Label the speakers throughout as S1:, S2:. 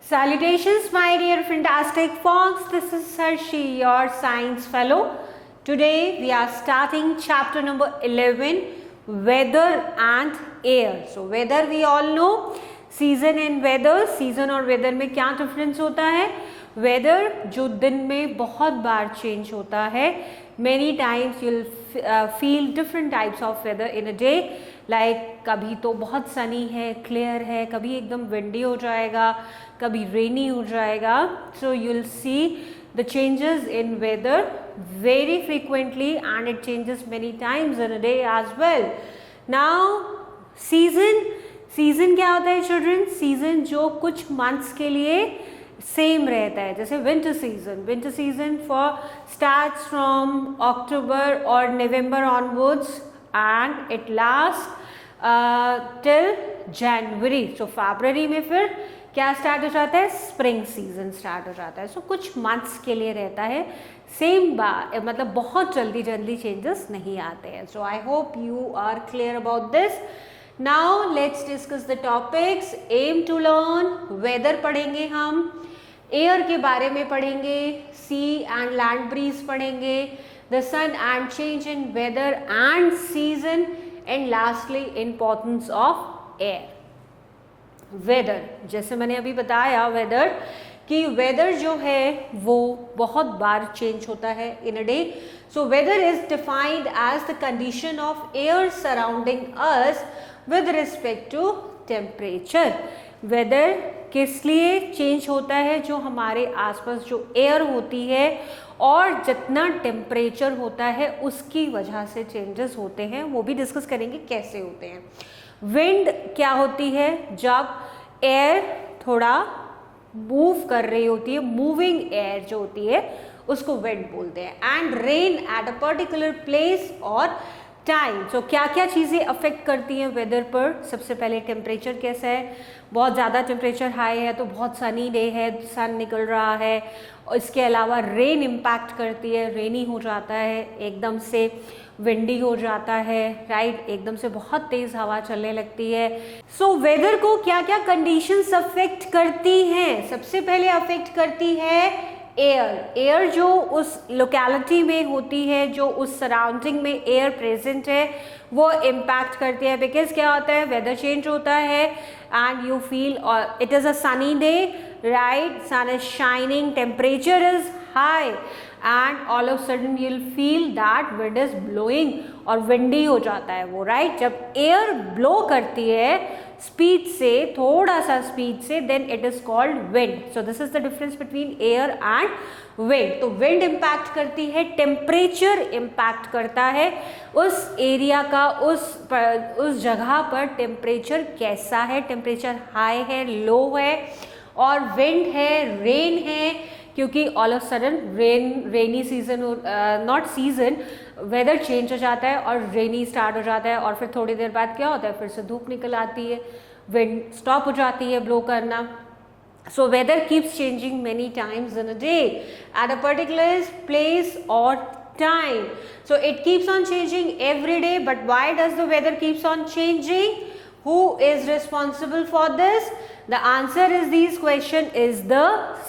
S1: Salutations, my dear fantastic folks. This is Harshi, your science fellow. Today we are starting chapter number 11, weather and air. So weather we all know, season and weather. Season और weather में क्या difference होता है? Weather जो दिन में बहुत बार change होता है. Many times you'll feel different types of weather in a day. Like कभी तो बहुत sunny है, clear है, कभी एकदम windy हो जाएगा, कभी rainy हो जाएगा. So you'll see the changes in weather very frequently and it changes many times in a day as well. Now season क्या होता है children? Season जो कुछ months के लिए सेम रहता है, जैसे winter season starts from October or November onwards and it lasts till January. So February में फिर क्या स्टार्ट हो जाता है? स्प्रिंग सीजन स्टार्ट हो जाता है. सो कुछ मंथ्स के लिए रहता है, सेम बार मतलब बहुत जल्दी चेंजेस नहीं आते हैं. So I hope you are clear about this. Now let's discuss the topics. Aim to learn, weather पढ़ेंगे हम, एयर के बारे में पढ़ेंगे, सी एंड लैंड ब्रीज पढ़ेंगे, the sun and change in weather and season, and lastly importance of air. Weather, जैसे मैंने अभी बताया वेदर कि वेदर जो है वो बहुत बार चेंज होता है in a day. So weather is defined as the condition of air surrounding us with respect to temperature. Weather किस लिए चेंज होता है? जो हमारे आसपास जो एयर होती है और जितना टेम्परेचर होता है उसकी वजह से चेंजेस होते हैं. वो भी डिस्कस करेंगे कैसे होते हैं. विंड क्या होती है? जब एयर थोड़ा मूव कर रही होती है, मूविंग एयर जो होती है उसको विंड बोलते हैं. And rain at a particular place और टाइम. सो क्या क्या चीज़ें अफेक्ट करती हैं वेदर पर? सबसे पहले टेम्परेचर कैसा है? बहुत ज़्यादा टेम्परेचर हाई है तो बहुत सनी डे है, सन निकल रहा है. और इसके अलावा रेन इम्पैक्ट करती है, रेनी हो जाता है, एकदम से विंडी हो जाता है, राइट, एकदम से बहुत तेज़ हवा चलने लगती है. सो वेदर को क्या क्या कंडीशंस अफेक्ट करती हैं? सबसे पहले अफेक्ट करती है एयर. एयर जो उस लोकेलिटी में होती है, जो उस सराउंडिंग में एयर प्रेजेंट है वो इम्पैक्ट करती है. बिकॉज क्या होता है, वेदर चेंज होता है and you feel it is a sunny day, right, sun is shining, temperature is high and all of sudden you'll feel that wind is blowing और विंडी हो जाता है वो, राइट. जब एयर ब्लो करती है स्पीड से, थोड़ा सा स्पीड से, then it is called wind. So this is the difference between air and wind. तो विंड इम्पैक्ट करती है, टेम्परेचर इम्पैक्ट करता है उस एरिया का, उस जगह पर टेम्परेचर कैसा है, टेम्परेचर हाई है, लो है, और विंड है, रेन है, क्योंकि all of sudden rainy season, not season, weather change हो जाता है और रेनी स्टार्ट हो जाता है और फिर थोड़ी देर बाद क्या होता है, फिर से धूप निकल आती है, विंड स्टॉप हो जाती है ब्लो करना. So whether keeps changing many times in a day at a particular place और time. So it keeps on changing every day. But why does the weather keeps on changing? Who is responsible for this? The answer is these question is the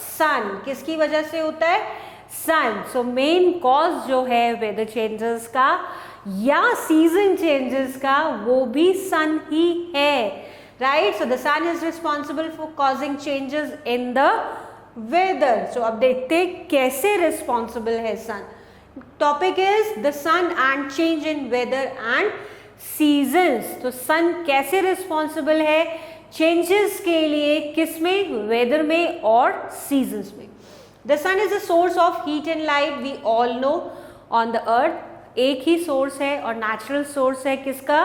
S1: sun. किसकी वजह से होता है? Sun. So main cause जो है weather changes का या season changes का वो भी sun ही है, right? So the sun is responsible for causing changes in the weather. So अब देखते हैं कैसे responsible है sun. Topic is the sun and change in weather and seasons. तो sun कैसे responsible है changes के लिए? किस में? weather में और seasons में. The sun is a source of heat and light. We all know on the earth. एक ही source है और natural source है किसका?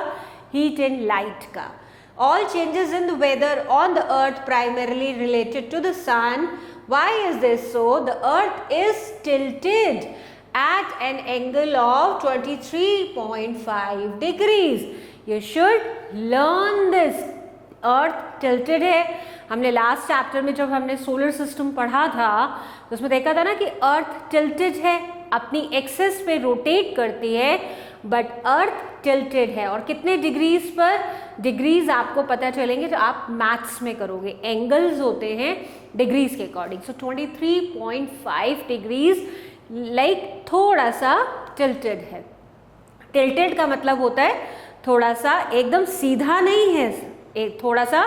S1: heat and light का. All changes in the weather on the earth primarily related to the sun. Why is this so? The earth is tilted at an angle of 23.5 degrees. You should learn this. Earth tilted है हमने last chapter में जब हमने solar system पढ़ा था तो उसमें देखा था ना कि अर्थ टिल्टेड है, अपनी एक्सिस पे रोटेट करती है, बट अर्थ टिल्टेड है। और कितने डिग्रीज पर? डिग्रीज आपको पता चलेंगे जो आप मैथ्स में करोगे, एंगल्स होते हैं डिग्रीज के अकॉर्डिंग। सो 23.5 डिग्रीज लाइक थोड़ा सा टिल्टेड है। टिल्टेड का मतलब होता है थोड़ा सा एकदम सीधा नहीं है, एक थोड़ा सा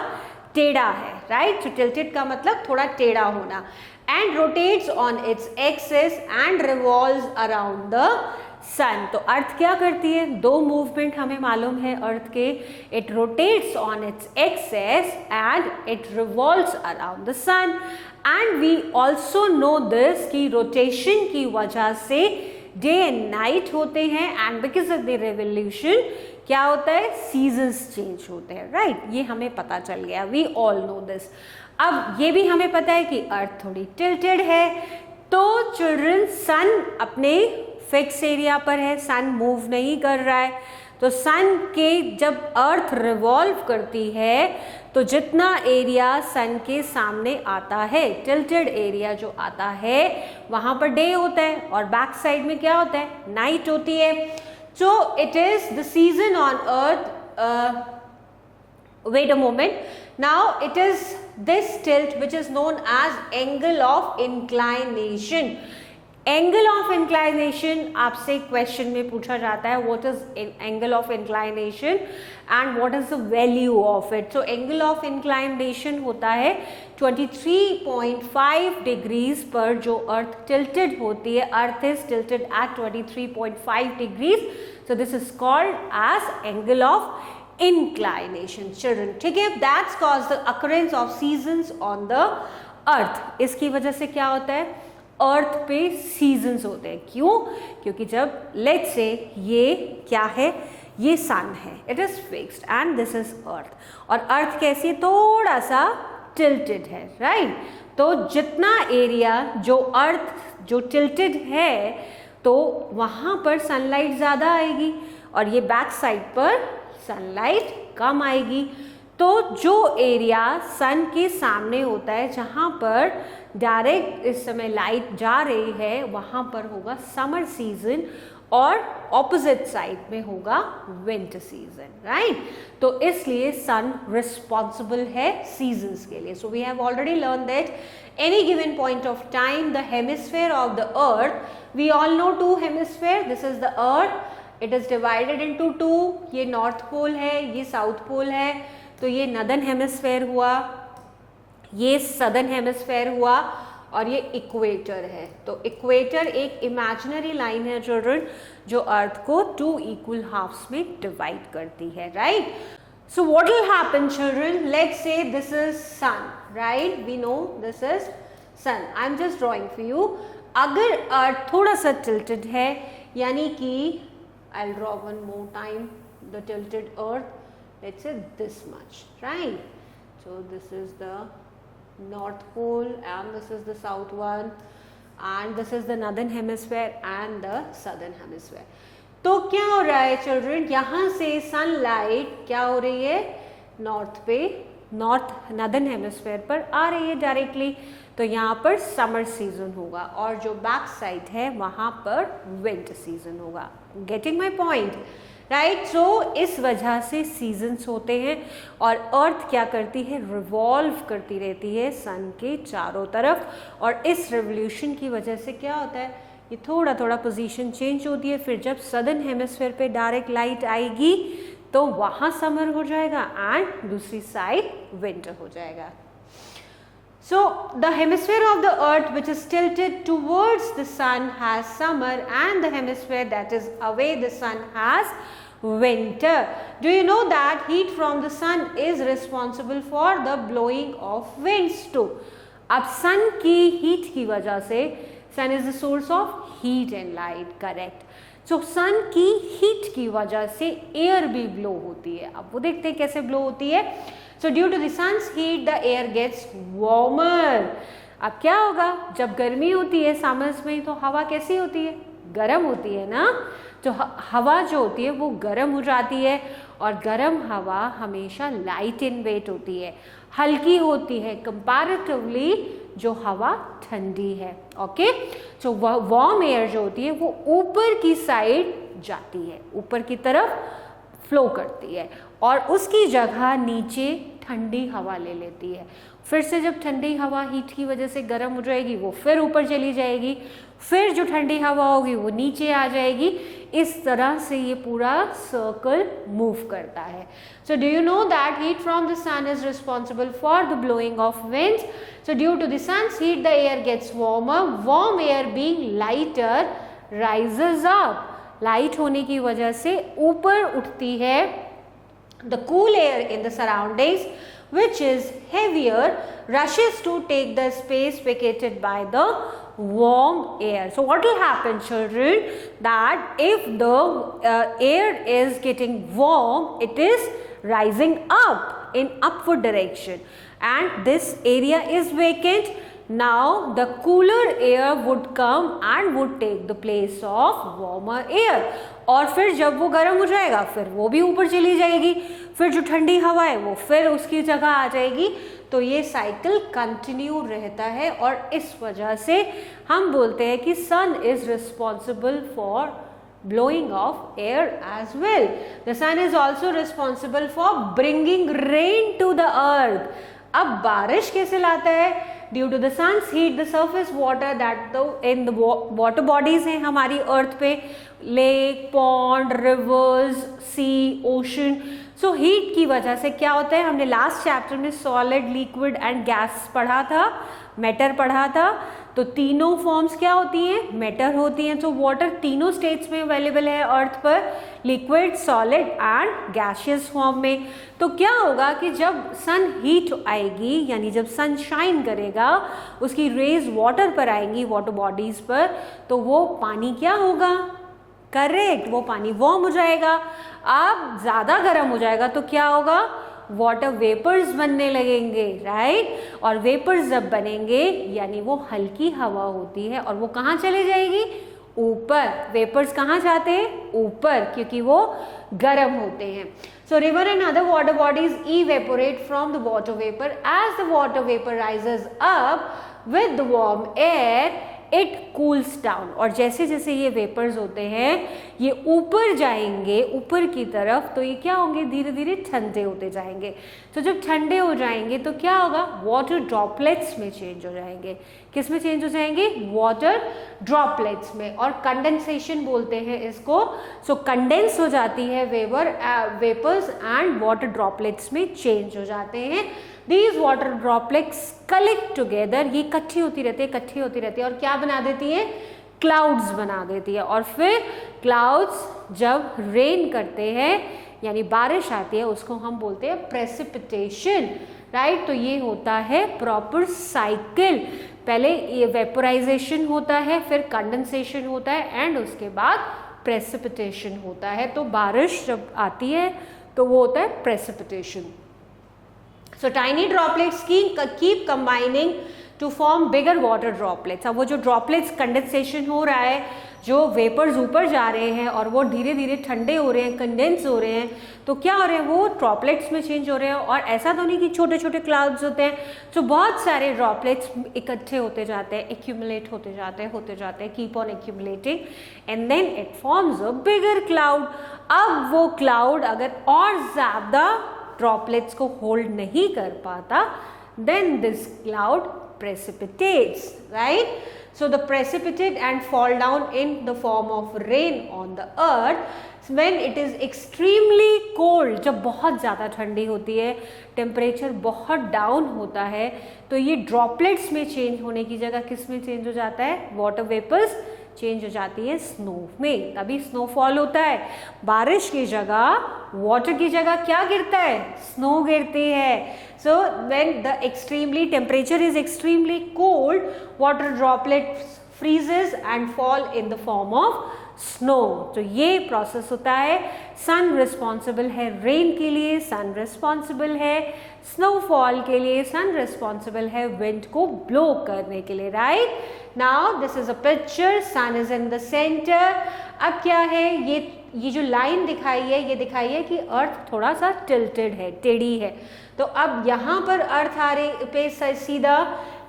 S1: टेढ़ा है, राइट। सो टिल्टेड का मतलब थोड़ा टेढ़ा होना। And rotates on its axis and revolves around the sun. तो अर्थ क्या करती है? दो मूवमेंट हमें मालूम है अर्थ के, it rotates on its axis and it revolves around the sun. And we also know this कि रोटेशन की वजह से डे एंड नाइट होते हैं, and because of the revolution क्या होता है? सीजन्स चेंज होते हैं, राइट। ये हमें पता चल गया, वी ऑल नो दिस। अब ये भी हमें पता है कि अर्थ थोड़ी टिल्टेड है। तो चिल्ड्रन सन अपने फिक्स एरिया पर है, सन मूव नहीं कर रहा है। तो सन के जब अर्थ रिवॉल्व करती है तो जितना एरिया सन के सामने आता है, टिल्टेड एरिया जो आता है, वहां पर डे होता है और बैक साइड में क्या होता है? नाइट होती है। So it is the season on earth, wait a moment, now it is this tilt which is known as angle of inclination. Angle of inclination आपसे क्वेश्चन में पूछा जाता है, what is angle of inclination and what is the value of it. So angle of inclination होता है 23.5 degrees पर जो अर्थ tilted होती है। Earth is tilted at 23.5 degrees, so this is called as angle of inclination children, ठीक है। That's cause the occurrence of seasons on the earth. इसकी वजह से क्या होता है? अर्थ पे सीजन्स होते हैं। क्यों? क्योंकि जब लेट्स से ये क्या है? ये सन है, it is fixed and this is earth, और अर्थ कैसी है? थोड़ा सा टिल्टेड है, राइट। तो जितना एरिया जो अर्थ जो टिल्टेड है तो वहां पर सनलाइट ज्यादा आएगी और ये बैक साइड पर सनलाइट कम आएगी। तो जो एरिया सन के सामने होता है, जहाँ पर डायरेक्ट इस समय लाइट जा रही है, वहाँ पर होगा समर सीजन और ऑपोजिट साइड में होगा विंटर सीजन, राइट। तो इसलिए सन रिस्पॉन्सिबल है सीजन्स के लिए। So we have already learn that any given point of time the hemisphere of the earth, we all know two hemisphere, this is the earth, it is divided into two. ये north pole है, ये south pole है, तो ये northern hemisphere हुआ, ये southern hemisphere हुआ, और ये इक्वेटर है। तो इक्वेटर एक इमेजिनरी लाइन है चिल्ड्रन जो अर्थ को 2 इक्वल हाफ्स में डिवाइड करती है, right. So what will happen children? Let's say this is sun, right, we know this is sun, I am just drawing for you. अगर अर्थ थोड़ा सा टिल्टेड है, यानी कि I will draw one more time the tilted earth, let's say this much, right? So this is the north pole and this is the south one and this is the northern hemisphere and the southern hemisphere. तो क्या हो रहा है children? यहाँ से sunlight क्या हो रही है? नॉर्थ पे, नॉर्थ नॉर्दर्न हेमिस्फेयर पर आ रही है डायरेक्टली। तो यहाँ पर समर सीजन होगा और जो बैक साइड है वहाँ पर विंटर सीजन होगा। Getting my point, right. So इस वजह से सीजन्स होते हैं और अर्थ क्या करती है? रिवॉल्व करती रहती है सन के चारों तरफ, और इस रिवोल्यूशन की वजह से क्या होता है? ये थोड़ा थोड़ा पोजीशन चेंज होती है। फिर जब सदर्न हेमिस्फेयर पे डायरेक्ट लाइट आएगी तो वहाँ समर हो जाएगा एंड दूसरी साइड विंटर हो जाएगा। So the hemisphere of the earth which is tilted towards the sun has summer and the hemisphere that is away the sun has winter. Do you know that heat from the sun is responsible for the blowing of winds too? अब sun की heat की वजह से, sun is the source of heat and light, correct? So sun की heat की वजह से air भी blow होती है। अब वो देखते हैं कैसे blow होती है। So due to the sun's heat the air gets warmer. अब क्या होगा? जब गर्मी होती है समर्स में तो हवा कैसी होती है? गर्म होती है ना। तो हवा जो होती है वो गर्म हो जाती है और गर्म हवा हमेशा लाइट इन वेट होती है। हल्की होती है, कंपैरेटिवली जो हवा ठंडी है। ओके, तो वह वार्म एयर जो होती है वो ऊपर की साइड जाती है, ऊपर की तरफ फ्लो करती है और उसकी जगह नीचे ठंडी हवा ले लेती है। फिर से जब ठंडी हवा हीट की वजह से गर्म हो जाएगी वो फिर ऊपर चली जाएगी, फिर जो ठंडी हवा होगी वो नीचे आ जाएगी। इस तरह से ये पूरा सर्कल मूव करता है। So do you know that heat from the sun is responsible for the blowing of winds. So due to the sun's heat the air gets warmer, warm air being lighter rises up. Light होने की वजह से ऊपर उठती है the cool air in the surroundings, which is heavier, rushes to take the space vacated by the warm air. So what will happen, children, that if the air is getting warm, it is rising up in upward direction and this area is vacant. Now the cooler air would come and would take the place of warmer air. और फिर जब वो गर्म हो जाएगा फिर वो भी ऊपर चली जाएगी, फिर जो ठंडी हवा है वो फिर उसकी जगह आ जाएगी। तो ये साइकिल कंटिन्यू रहता है और इस वजह से हम बोलते हैं कि sun is responsible for blowing of air as well. The sun is also responsible for bringing rain to the earth. अब बारिश कैसे लाता है? Due to the sun's heat, the surface water that in the water bodies हैं हमारी अर्थ पे, lake, pond, reverse, सी, ocean, so heat की वजह से क्या होता है, हमने लास्ट चैप्टर में सॉलिड, लिक्विड एंड गैस पढ़ा था, मैटर पढ़ा था। तो तीनों फॉर्म्स क्या होती हैं? मैटर होती हैं। तो वाटर तीनों स्टेट्स में अवेलेबल है अर्थ पर, liquid, solid and gaseous form में। तो क्या होगा कि जब सन हीट आएगी यानी जब सन शाइन करेगा, उसकी रेज वाटर पर आएंगी, वाटर बॉडीज पर, तो वो पानी क्या होगा? करेक्ट, वो पानी वार्म हो जाएगा। अब ज़्यादा गर्म हो जाएगा तो क्या होगा? वाटर वेपर्स बनने लगेंगे, राइट। और वेपर्स जब बनेंगे यानी वो हल्की हवा होती है और वो कहाँ चले जाएगी? ऊपर। वेपर्स कहाँ जाते हैं? ऊपर, क्योंकि वो गर्म होते हैं। So river and other water bodies evaporate from the water vapour as the water vapour rises up with the warm air it cools down. और जैसे जैसे ये वेपर्स होते हैं ये ऊपर जाएंगे, ऊपर की तरफ, तो ये क्या होंगे? धीरे धीरे ठंडे होते जाएंगे। तो जब ठंडे हो जाएंगे तो क्या होगा? वाटर ड्रॉपलेट्स में चेंज हो जाएंगे। किस में चेंज हो जाएंगे? वाटर ड्रॉपलेट्स में। और कंडेंसेशन बोलते हैं इसको। सो कंडेंस हो जाती है वेपर्स एंड वाटर ड्रॉपलेट्स में चेंज हो जाते हैं। These water droplets collect together, ये इकट्ठी होती रहती है, इकट्ठी होती रहती है और क्या बना देती है? क्लाउड्स बना देती है। और फिर क्लाउड्स जब रेन करते हैं यानी बारिश आती है उसको हम बोलते हैं प्रेसिपिटेशन, राइट। तो ये होता है प्रॉपर साइकिल। पहले ये वेपोराइजेशन होता है, फिर कंडेंसेशन होता है एंड उसके बाद प्रेसिपिटेशन होता है। तो बारिश जब आती है तो वो होता है precipitation. So tiny droplets keep combining to form bigger water droplets. अब वो जो droplets कंडेंसेशन हो रहा है, जो वेपर्स ऊपर जा रहे हैं और वो धीरे धीरे ठंडे हो रहे हैं, कंडेंस हो रहे हैं, तो क्या हो रहे हैं? वो ड्रॉपलेट्स में चेंज हो रहे हैं। और ऐसा तो नहीं कि छोटे छोटे क्लाउड्स होते हैं, तो बहुत सारे ड्रॉपलेट्स इकट्ठे होते जाते हैं, एक्यूमुलेट होते जाते हैं, keep on accumulating and then it forms a bigger cloud. अब वो क्लाउड अगर और ज़्यादा ड्रॉपलेट्स को होल्ड नहीं कर पाता, then this cloud precipitates, right? So the precipitate and fall down in the form of rain on the earth when it is extremely cold. जब बहुत ज़्यादा ठंडी होती है, टेम्परेचर बहुत डाउन होता है, तो ये ड्रॉपलेट्स में चेंज होने की जगह किस में चेंज हो जाता है? वाटर वेपर्स चेंज हो जाती है स्नो में, तभी स्नोफॉल होता है। बारिश की जगह, वाटर की जगह क्या गिरता है? स्नो गिरती है। So when the extremely temperature is extremely cold, water droplets freezes and fall in the form of snow. तो ये प्रोसेस होता है। सन रिस्पॉन्सिबल है रेन के लिए, सन रिस्पॉन्सिबल है स्नोफॉल के लिए, सन रिस्पॉन्सिबल है विंड को ब्लो करने के लिए, right. Now this is a picture, sun is in the centre. अब क्या है? ये ये जो लाइन दिखाई है ये दिखाई है कि अर्थ थोड़ा सा टिल्टेड है, टेढ़ी है। तो अब यहाँ पर अर्थ आ रही पे सीधा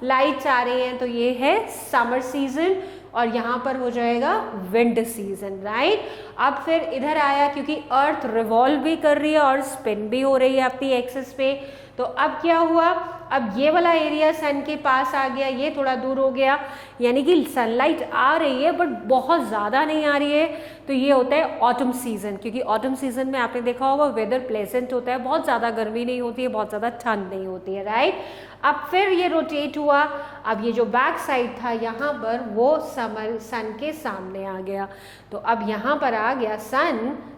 S1: लाइट्स आ रही हैं, तो ये है समर सीजन और यहाँ पर हो जाएगा विंड सीजन, राइट। अब फिर इधर आया क्योंकि अर्थ रिवॉल्व भी कर रही है और स्पिन भी हो रही है अपनी एक्सिस पे, तो अब क्या हुआ, अब ये वाला एरिया सन के पास आ गया, ये थोड़ा दूर हो गया, यानी कि सनलाइट आ रही है बट बहुत ज़्यादा नहीं आ रही है। तो ये होता है ऑटम सीजन, क्योंकि ऑटम सीजन में आपने देखा होगा वेदर प्लेजेंट होता है, बहुत ज़्यादा गर्मी नहीं होती है, बहुत ज़्यादा ठंड नहीं होती है, राइट। अब फिर ये रोटेट हुआ, अब ये जो बैक साइड था यहाँ पर वो सन के सामने आ गया, तो अब यहाँ पर आ गया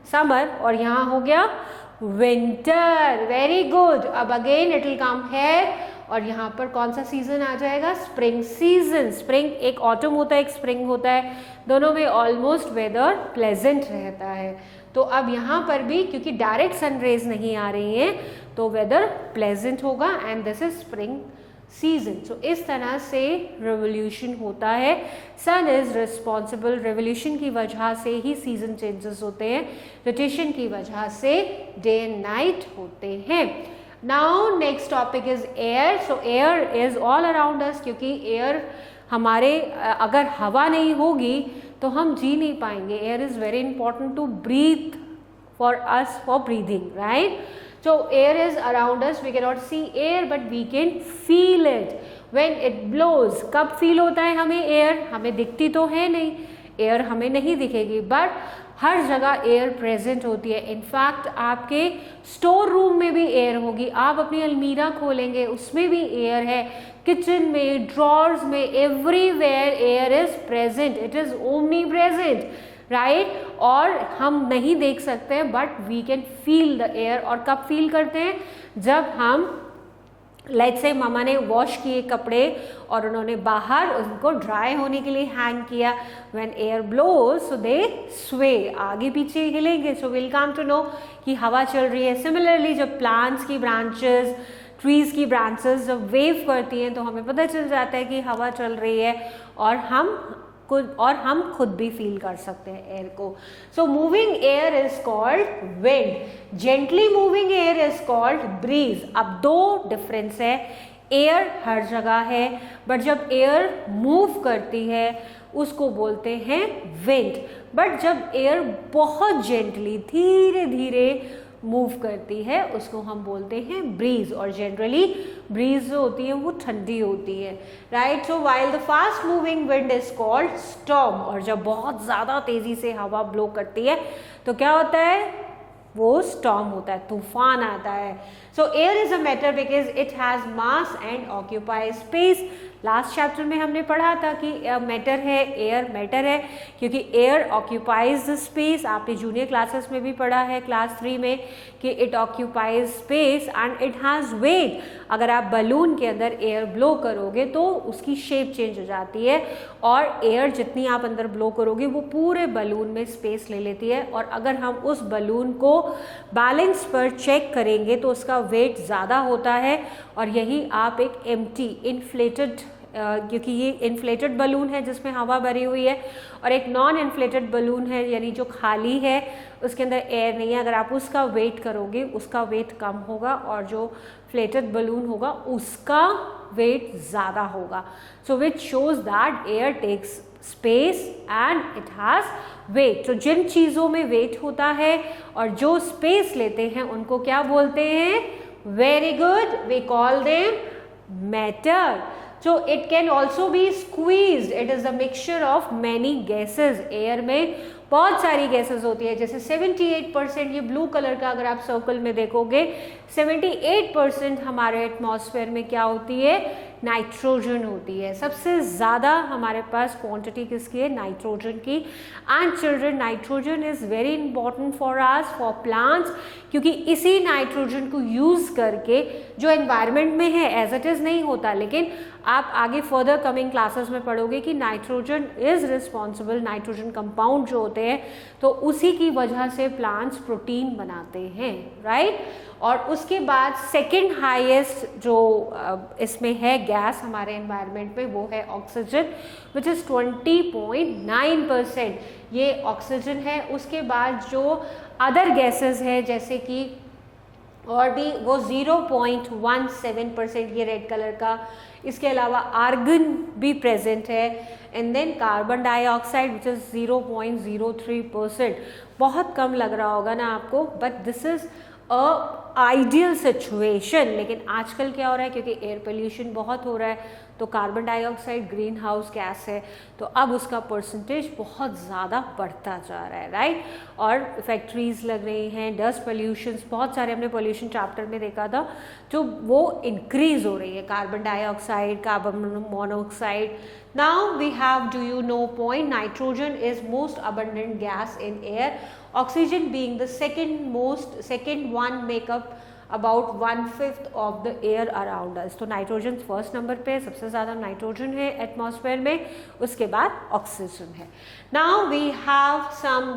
S1: समर और यहाँ हो गया विंटर। Very good. अब again it will come here और यहाँ पर कौन सा सीजन आ जाएगा, स्प्रिंग सीजन। स्प्रिंग एक ऑटम होता है एक स्प्रिंग होता है, दोनों में ऑलमोस्ट वेदर प्लेजेंट रहता है। तो अब यहाँ पर भी क्योंकि डायरेक्ट सन रेज नहीं आ रही हैं तो वेदर प्लेजेंट होगा and this is spring season. So इस तरह से रेवोल्यूशन होता है, सन इज रिस्पॉन्सिबल, रेवोल्यूशन की वजह से ही सीजन चेंजेस होते हैं, रोटेशन की वजह से डे एंड नाइट होते हैं। Now next topic is air. So air is all around us, क्योंकि एयर हमारे अगर हवा नहीं होगी तो हम जी नहीं पाएंगे। Air is very important to breathe for us for breathing, right. So air is around us, we cannot see air but we can feel it when it blows। कब फील होता है हमें एयर, हमें दिखती तो है नहीं, एयर हमें नहीं दिखेगी बट हर जगह एयर प्रेजेंट होती है। इनफैक्ट आपके स्टोर रूम में भी एयर होगी, आप अपनी अलमीरा खोलेंगे उसमें भी एयर है, किचन में, ड्रॉर्स में, everywhere air is present, it is omni present, right. और हम नहीं देख सकते हैं but we can feel the air. और कब फील करते हैं, जब हम लेट्स से मम्मा ने वॉश किए कपड़े और उन्होंने बाहर उनको ड्राई होने के लिए हैंग किया, when air blows so they sway, आगे पीछे हिलेंगे, so will come to know कि हवा चल रही है। सिमिलरली जब प्लांट्स की ब्रांचेस, ट्रीज की ब्रांचेस जब वेव करती हैं तो हमें पता चल जाता है कि हवा चल रही है और हम खुद भी फील कर सकते हैं एयर को। So moving air is called wind, gently moving air is called breeze. अब दो डिफरेंस है, एयर हर जगह है बट जब एयर मूव करती है उसको बोलते हैं विंड, बट जब एयर बहुत जेंटली धीरे धीरे मूव करती है उसको हम बोलते हैं ब्रीज। और जनरली ब्रीज जो होती है वो ठंडी होती है, right. So while the fast moving wind is called storm, और जब बहुत ज़्यादा तेज़ी से हवा ब्लो करती है तो क्या होता है, वो स्टॉर्म होता है, तूफान आता है। सो air is a matter because it has mass and occupy space. Last chapter में हमने पढ़ा था कि मैटर है, एयर मैटर है क्योंकि एयर ऑक्यूपाइज द स्पेस। आपने जूनियर क्लासेस में भी पढ़ा है क्लास 3 में कि it occupies space and it has wait. अगर आप बलून के अंदर एयर ब्लो करोगे तो उसकी शेप चेंज हो जाती है और एयर जितनी आप अंदर ब्लो करोगे वो पूरे बलून में स्पेस ले लेती है। और अगर हम उस बलून को बैलेंस पर चेक करेंगे तो उसका वेट ज़्यादा होता है और यही आप एक एम्प्टी इन्फ्लेटेड, क्योंकि ये इन्फ्लेटेड बलून है जिसमें हवा भरी हुई है और एक नॉन इन्फ्लेटेड बलून है यानी जो खाली है उसके अंदर एयर नहीं है, अगर आप उसका वेट करोगे उसका वेट कम होगा और जो फ्लेटेड बलून होगा उसका वेट ज़्यादा होगा। So which shows that air takes space and it has weight. तो जिन चीज़ों में वेट होता है और जो स्पेस लेते हैं उनको क्या बोलते हैं, very good, we call them matter. So it can also be squeezed. It is a mixture of many gases. Air में बहुत सारी गैसेस होती है, जैसे 78% ये ब्लू कलर का अगर आप सर्कल में देखोगे 78% हमारे एटमॉस्फेयर में क्या होती है, नाइट्रोजन होती है। सबसे ज़्यादा हमारे पास क्वांटिटी किसकी है, नाइट्रोजन की। And children, nitrogen is very important for us, for plants, क्योंकि इसी नाइट्रोजन को यूज़ करके जो एनवायरनमेंट में है एज इट इज़ नहीं होता, लेकिन आप आगे फर्दर कमिंग क्लासेस में पढ़ोगे कि nitrogen is responsible, nitrogen compound जो होते हैं तो उसी की वजह से प्लांट्स प्रोटीन बनाते हैं, राइट। और उसके बाद सेकंड हाईएस्ट जो इसमें है गैस हमारे एनवायरनमेंट में वो है ऑक्सीजन विच इज़ 20.9%, ये ऑक्सीजन है। उसके बाद जो अदर गैसेस है जैसे कि और भी वो 0.17%, ये रेड कलर का। इसके अलावा आर्गन भी प्रेजेंट है and then carbon dioxide which is 0.03%। बहुत कम लग रहा होगा ना आपको, but this is ideal situation. लेकिन आजकल क्या हो रहा है, क्योंकि एयर पोल्यूशन बहुत हो रहा है तो carbon dioxide green house gas है तो अब उसका परसेंटेज बहुत ज़्यादा बढ़ता जा रहा है, राइट। और फैक्ट्रीज लग रही हैं, डस्ट पोल्यूशंस बहुत सारे हमने पोल्यूशन चैप्टर में देखा था, तो वो इंक्रीज हो रही है, carbon dioxide, carbon monoxide. Now we have, do you know point, nitrogen is most abundant gas in air, oxygen being the second one makeup about 1/5 of the air around us. तो nitrogen first number पे, सबसे ज़्यादा nitrogen है atmosphere में, उसके बाद oxygen है। Now we have some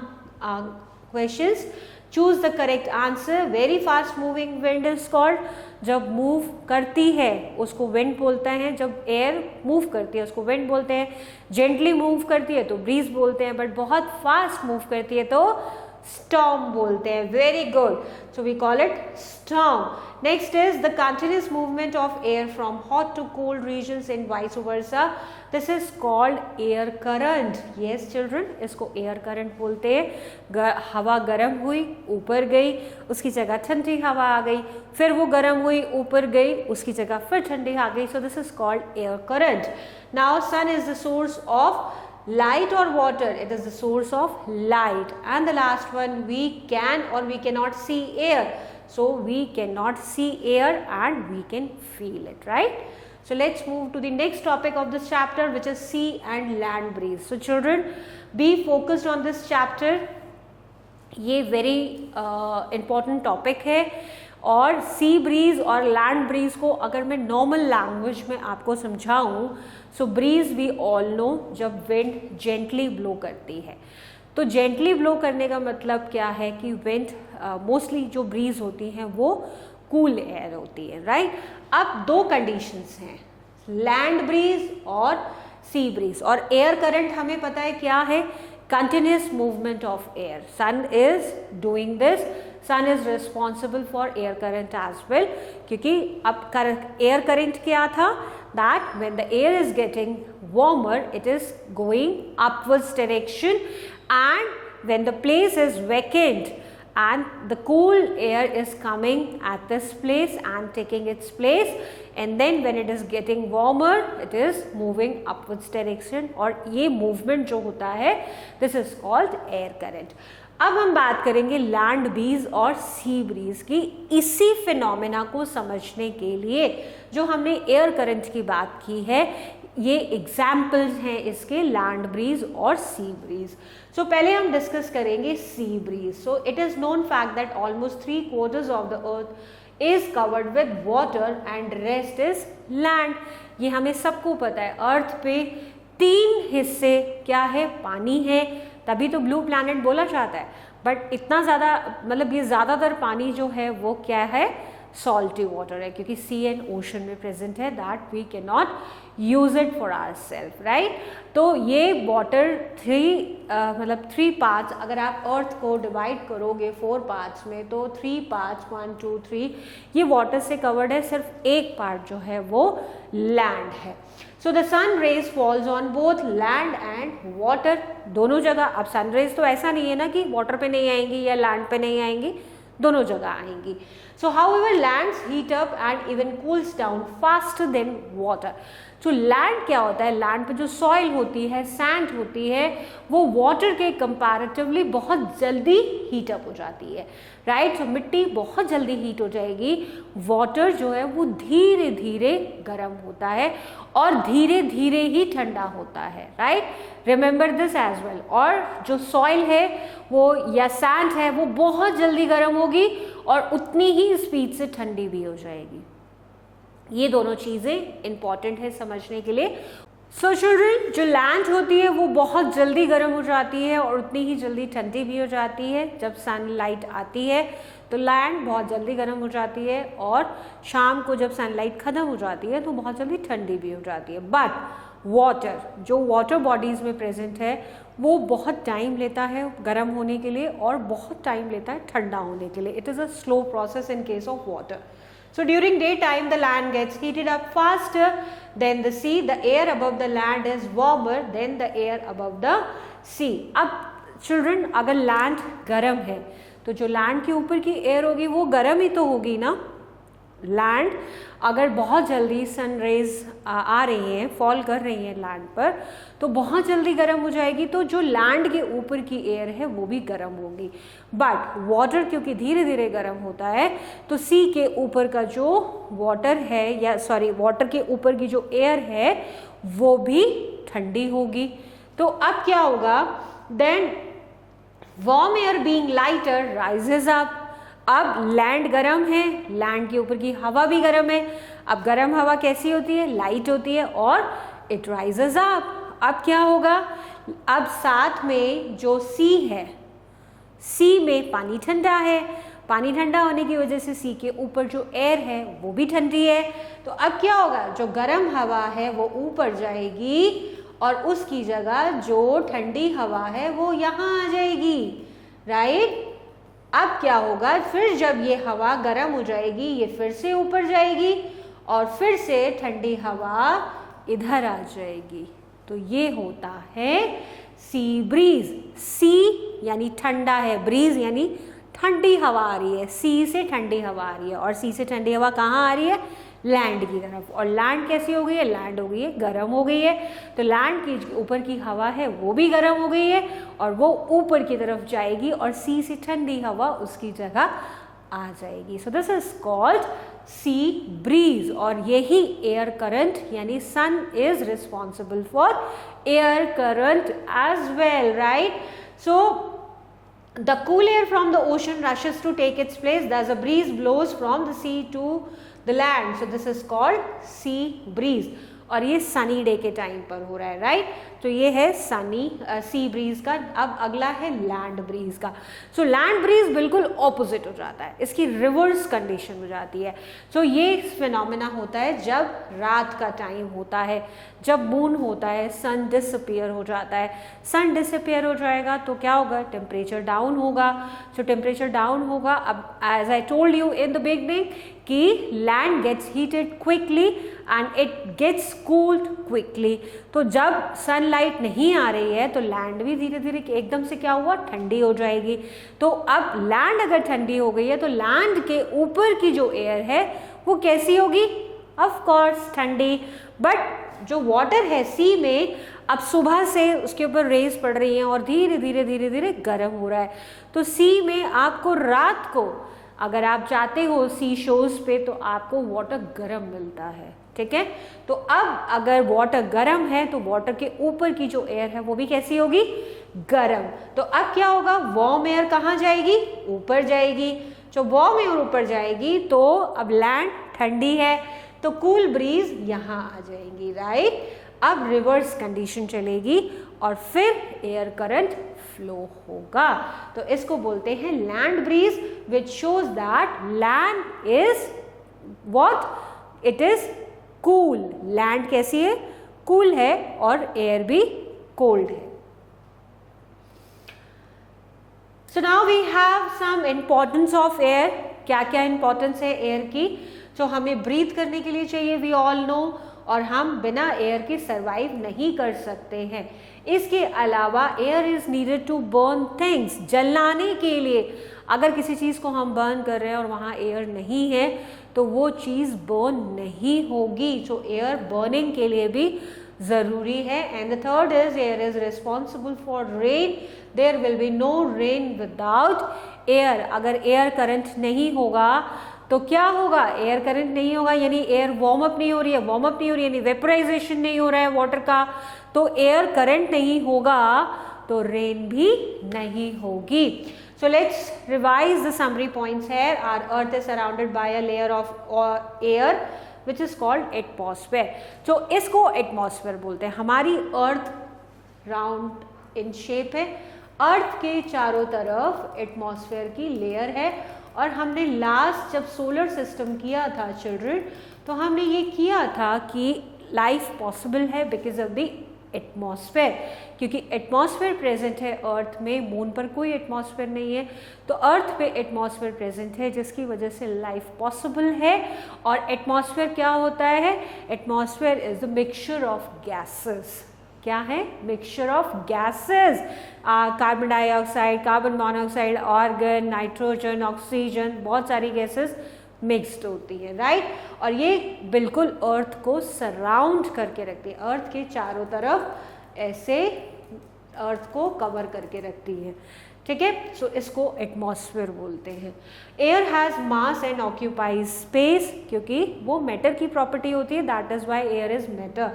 S1: questions, choose the correct answer. Very fast moving wind is called, जब मूव करती है उसको विंड बोलते हैं, जब एयर मूव करती है उसको विंड बोलते हैं, जेंटली मूव करती है तो ब्रीज बोलते हैं, बट बहुत फास्ट मूव करती है तो storm बोलते हैं। Very good, so we call it storm. Next is the continuous movement of air from hot to cold regions and vice versa. This is called air current. Yes children, इसको air current बोलते हैं। हवा गर्म हुई ऊपर गई, उसकी जगह ठंडी हवा आ गई, फिर वो गर्म हुई ऊपर गई, उसकी जगह फिर ठंडी आ गई, so this is called air current. Now sun is the source of light or water? It is the source of light. And the last one, we can or we cannot see air. So we cannot see air and we can feel it, right? So let's move to the next topic of this chapter, which is sea and land breeze. So children, be focused on this chapter. ये very important topic है। और सी breeze और land breeze को अगर मैं normal language में आपको समझाऊं, सो ब्रीज वी ऑल नो, जब विंड जेंटली ब्लो करती है। तो जेंटली ब्लो करने का मतलब क्या है कि विंड मोस्टली जो ब्रीज होती हैं वो कूल एयर होती है, राइट। अब दो कंडीशंस हैं, लैंड ब्रीज और सी ब्रीज। और एयर करंट हमें पता है क्या है, continuous movement of air. Sun is doing this. Sun is responsible for air current as well. क्योंकि अब air current क्या था, that when the air is getting warmer, it is going upwards direction, and when the place is vacant and the cool air is coming at this place and taking its place, and then when it is getting warmer it is moving upwards direction, और ये movement जो होता है this is called air current. अब हम बात करेंगे land breeze और सी ब्रीज की। इसी फिनोमेना को समझने के लिए जो हमने एयर करंट की बात की है, ये एग्जाम्पल्स हैं इसके, लैंड ब्रीज और सी ब्रीज। सो पहले हम डिस्कस करेंगे sea breeze. So it is known fact that almost 3/4 of the earth is covered with water and rest is land. ये हमें सबको पता है, अर्थ पे 3 हिस्से क्या है, पानी है, तभी तो ब्लू प्लैनेट बोला जाता है। बट इतना ज़्यादा, मतलब ये ज़्यादातर पानी जो है वो क्या है, सॉल्टी वाटर है, क्योंकि सी एंड ओशन में प्रेजेंट है, that we can not use it for our self, right. तो ये वाटर 3 पार्ट्स, अगर आप अर्थ को डिवाइड करोगे 4 पार्ट्स में, तो 3 पार्ट्स 1 2 3 ये वाटर से कवर्ड है, सिर्फ एक पार्ट जो है वो लैंड है। So the sun rays falls on both land and water, दोनों जगह। अब सन रेज तो ऐसा नहीं है ना कि वाटर पे नहीं आएंगी या लैंड पे नहीं आएंगी, दोनों जगह आएंगी। So however lands heat up and even cools down faster than water. तो लैंड क्या होता है, लैंड पे जो सॉइल होती है, सैंड होती है, वो वाटर के कंपैरेटिवली बहुत जल्दी हीट अप हो जाती है, राइट। तो मिट्टी बहुत जल्दी हीट हो जाएगी, वाटर जो है वो धीरे धीरे गर्म होता है और धीरे धीरे ही ठंडा होता है, right. Remember this as well. और जो सॉइल है वो या सैंड है वो बहुत जल्दी गर्म होगी और उतनी ही स्पीड से ठंडी भी हो जाएगी। ये दोनों चीज़ें इंपॉर्टेंट है समझने के लिए। सो चिल्ड्रन, जो लैंड होती है वो बहुत जल्दी गर्म हो जाती है और उतनी ही जल्दी ठंडी भी हो जाती है। जब सनलाइट आती है तो लैंड बहुत जल्दी गर्म हो जाती है और शाम को जब सनलाइट ख़त्म हो जाती है तो बहुत जल्दी ठंडी भी हो जाती है। बट वाटर, जो वाटर बॉडीज़ में प्रेजेंट है वो बहुत टाइम लेता है गर्म होने के लिए और बहुत टाइम लेता है ठंडा होने के लिए। It is a slow process in case of water. So during daytime the land gets heated up faster than the sea. The air above the land is warmer than the air above the sea. अब children, अगर land गर्म है तो जो land के ऊपर की air होगी वो गर्म ही तो होगी ना। लैंड अगर बहुत जल्दी सन रेज आ रही हैं, फॉल कर रही हैं लैंड पर, तो बहुत जल्दी गर्म हो जाएगी, तो जो लैंड के ऊपर की एयर है वो भी गर्म होगी। बट वाटर क्योंकि धीरे धीरे गर्म होता है तो सी के ऊपर का जो वाटर है, या सॉरी वाटर के ऊपर की जो एयर है वो भी ठंडी होगी। तो अब क्या होगा, then warm air being lighter rises up. अब लैंड गर्म है, लैंड के ऊपर की हवा भी गर्म है। अब गर्म हवा कैसी होती है, लाइट होती है और इट राइजेस अप। अब क्या होगा, अब साथ में जो सी है, सी में पानी ठंडा है, पानी ठंडा होने की वजह से सी के ऊपर जो एयर है वो भी ठंडी है। तो अब क्या होगा, जो गर्म हवा है वो ऊपर जाएगी और उसकी जगह जो ठंडी हवा है वो यहाँ आ जाएगी, राइट। अब क्या होगा, फिर जब ये हवा गर्म हो जाएगी ये फिर से ऊपर जाएगी और फिर से ठंडी हवा इधर आ जाएगी। तो ये होता है सी ब्रीज। सी यानी ठंडा है, ब्रीज यानी ठंडी हवा आ रही है, सी से ठंडी हवा आ रही है। और सी से ठंडी हवा कहाँ आ रही है, लैंड की तरफ। और लैंड कैसी हो गई है, लैंड हो गई है गर्म हो गई है। तो लैंड की ऊपर की हवा है वो भी गर्म हो गई है और वो ऊपर की तरफ जाएगी और सी से ठंडी हवा उसकी जगह आ जाएगी। So this is called sea breeze. और यही एयर करंट, यानी sun is responsible for air current as well, right. So the cool air from the ocean rushes to take its place. Thus a breeze blows from the sea to the land. So this is called sea breeze. और ये sunny day के time पर हो रहा है, right. तो ये है सनी सी ब्रीज का। अब अगला है लैंड ब्रीज का। सो लैंड ब्रीज बिल्कुल ऑपोजिट हो जाता है, इसकी रिवर्स कंडीशन हो जाती है। सो ये फिनोमेना होता है जब रात का टाइम होता है, जब मून होता है, सन डिसअपियर हो जाता है। सन डिसअपियर हो जाएगा तो क्या होगा, टेम्परेचर डाउन होगा। सो टेम्परेचर डाउन होगा। अब as I told you in the beginning कि land gets heated quickly and it gets cooled quickly. तो जब सनलाइट नहीं आ रही है तो लैंड भी धीरे धीरे एकदम से क्या हुआ, ठंडी हो जाएगी। तो अब लैंड अगर ठंडी हो गई है तो लैंड के ऊपर की जो एयर है वो कैसी होगी, ऑफ कोर्स ठंडी। बट जो वाटर है सी में, अब सुबह से उसके ऊपर रेज पड़ रही हैं और धीरे धीरे धीरे धीरे गर्म हो रहा है। तो सी में आपको रात को अगर आप जाते हो सी शोज पे तो आपको वाटर गर्म मिलता है, ठीक है। तो अब अगर वाटर गर्म है तो वाटर के ऊपर की जो एयर है वो भी कैसी होगी, गर्म। तो अब क्या होगा, वार्म एयर कहाँ जाएगी, ऊपर जाएगी। जो वार्म एयर ऊपर जाएगी तो अब लैंड ठंडी है तो कूल ब्रीज यहाँ आ जाएंगी, राइट। अब रिवर्स कंडीशन चलेगी और फिर एयर करंट फ्लो होगा। तो इसको बोलते हैं land breeze, which shows that land is what, it is cool. Land कैसी है, कूल है और एयर भी कोल्ड है। So now we have some importance of air. क्या क्या इंपॉर्टेंस है एयर की, जो हमें ब्रीथ करने के लिए चाहिए, वी ऑल नो, और हम बिना एयर के सरवाइव नहीं कर सकते हैं। इसके अलावा air is needed to burn things, जलाने के लिए। अगर किसी चीज़ को हम बर्न कर रहे हैं और वहाँ एयर नहीं है तो वो चीज़ बर्न नहीं होगी। तो एयर बर्निंग के लिए भी ज़रूरी है। And the third is air is responsible for rain. There will be no rain without air. अगर एयर करंट नहीं होगा तो क्या होगा, एयर करंट नहीं होगा यानी एयर वार्म अप नहीं हो रही है, वार्म अप नहीं हो रही है यानी वेपराइजेशन नहीं हो रहा है वाटर का। तो एयर करंट नहीं होगा तो रेन भी नहीं होगी। So let's revise the summary points here. Our earth is surrounded by a layer of air which is called atmosphere. तो इसको एटमॉस्फेयर बोलते हैं। हमारी अर्थ राउंड इन शेप है, अर्थ के चारों तरफ एटमॉस्फेयर की लेयर है। और हमने लास्ट जब सोलर सिस्टम किया था चिल्ड्रन, तो हमने ये किया था कि लाइफ पॉसिबल है बिकॉज ऑफ द एटमॉस्फेयर, क्योंकि एटमॉस्फेयर प्रेजेंट है अर्थ में, मून पर कोई एटमॉस्फेयर नहीं है, तो अर्थ पे एटमॉस्फेयर प्रेजेंट है जिसकी वजह से लाइफ पॉसिबल है। और एटमॉस्फेयर क्या होता है? Atmosphere is the mixture of gases. क्या है? Mixture of gases, carbon dioxide, carbon monoxide, argon, nitrogen, oxygen, बहुत सारी गैसेस मिक्स्ड होती है, राइट। और ये बिल्कुल अर्थ को सराउंड करके रखती है, अर्थ के चारों तरफ ऐसे अर्थ को कवर करके रखती है, ठीक है। सो इसको एटमॉस्फेयर बोलते हैं। Air has mass and occupies space, क्योंकि वो मैटर की प्रॉपर्टी होती है, that is why air is matter.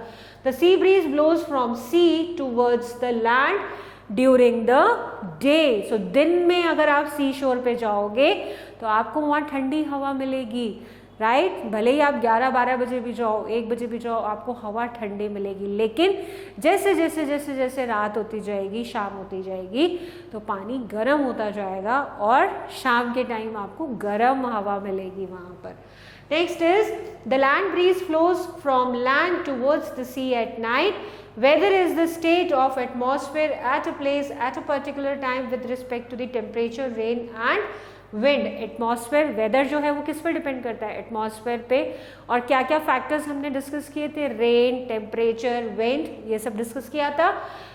S1: The sea breeze blows from sea towards the land during the day. So दिन में अगर आप सी शोर पे जाओगे तो आपको वहाँ ठंडी हवा मिलेगी, राइट। भले ही आप 11-12 बजे भी जाओ, 1 बजे भी जाओ, आपको हवा ठंडी मिलेगी। लेकिन जैसे जैसे जैसे जैसे रात होती जाएगी, शाम होती जाएगी, तो पानी गर्म होता जाएगा और शाम के टाइम आपको गर्म हवा मिलेगी वहाँ पर। Next is the land breeze flows from land towards the sea at night. Weather is the state of atmosphere at a place at a particular time with respect to the temperature, rain and wind. Atmosphere weather जो है वो किस पर depend करता है? Atmosphere पे। और क्या क्या फैक्टर्स हमने डिस्कस किए थे? रेन, टेम्परेचर, विंड, ये सब डिस्कस किया था।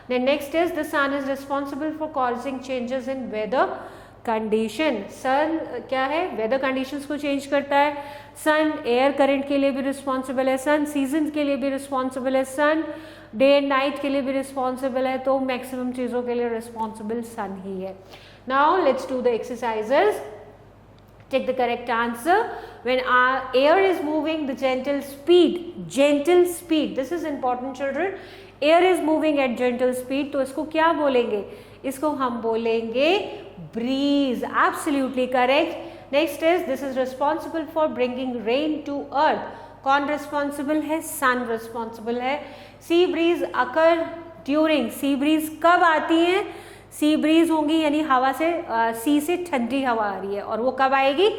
S1: Then next is the sun is responsible for causing changes in weather condition. Sun क्या है? वेदर कंडीशंस को चेंज करता है। सन एयर करंट के लिए भी रिस्पॉन्सिबल है, सन सीजन के लिए भी रिस्पॉन्सिबल है, सन डे एंड नाइट के लिए भी रिस्पॉन्सिबल है। तो मैक्सिमम चीज़ों के लिए रिस्पॉन्सिबल सन ही है। Now let's do the exercises. Take the correct answer. When our air is moving the gentle speed, this is important children. Air is moving at gentle speed, तो इसको क्या बोलेंगे? इसको हम बोलेंगे breeze. Absolutely correct. Next is this is responsible for bringing rain to earth. कौन responsible है? Sun responsible है। Sea breeze occur during, sea breeze कब आती है? सी ब्रीज होंगी यानी हवा से सी से ठंडी हवा आ रही है, और वो कब आएगी?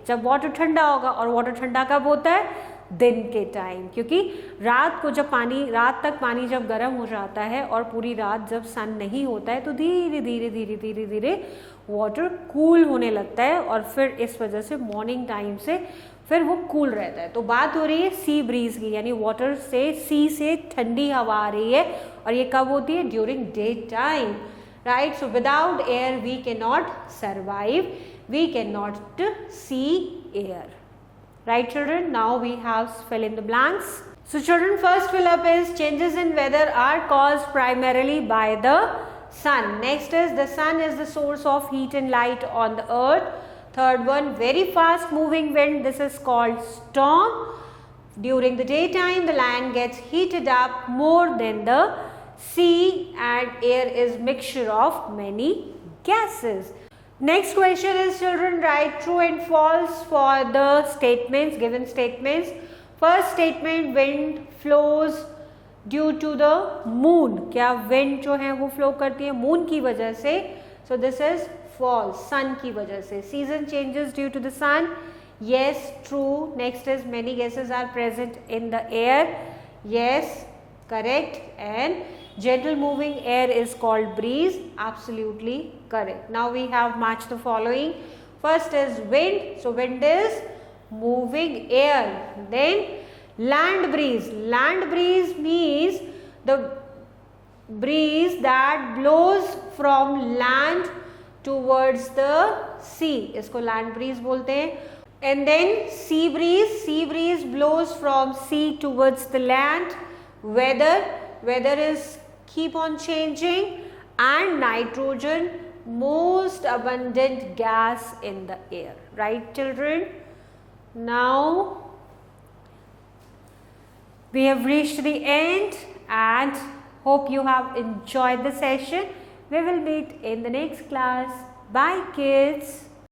S1: जब वाटर ठंडा होगा। और वाटर ठंडा कब होता है? दिन के टाइम, क्योंकि रात को जब रात तक पानी जब गर्म हो जाता है और पूरी रात जब सन नहीं होता है तो धीरे धीरे धीरे धीरे धीरे वाटर कूल होने लगता है, और फिर इस वजह से मॉर्निंग टाइम से फिर वो कूल रहता है। तो बात हो रही है सी ब्रीज की, यानी वाटर से सी से ठंडी हवा आ रही है, और ये कब होती है? During day time, right? So without air we cannot survive, we cannot see air, right children? Now we have fill in the blanks. So children, first fill up is changes in weather are caused primarily by the sun. Next is the sun is the source of heat and light on the earth. Third one, very fast moving wind, this is called storm. During the daytime the land gets heated up more than the sea, and air is mixture of many gases. Next question is children, write true and false for the statements, given statements. First statement, wind flows due to the moon. क्या wind जो है वो flow करती है moon की वजह से? So this is false, sun की वजह से. Season changes due to the sun. Yes, true. Next is many gases are present in the air. Yes, correct. And gentle moving air is called breeze. Absolutely correct. Now we have matched the following. First is wind. So wind is moving air. Then land breeze. Land breeze means the breeze that blows from land towards the sea. इसको land breeze बोलते हैं. And then sea breeze. Sea breeze blows from sea towards the land. Weather is keep on changing, and nitrogen, most abundant gas in the air, right children? Now we have reached the end and hope you have enjoyed the session. We will meet in the next class. Bye kids.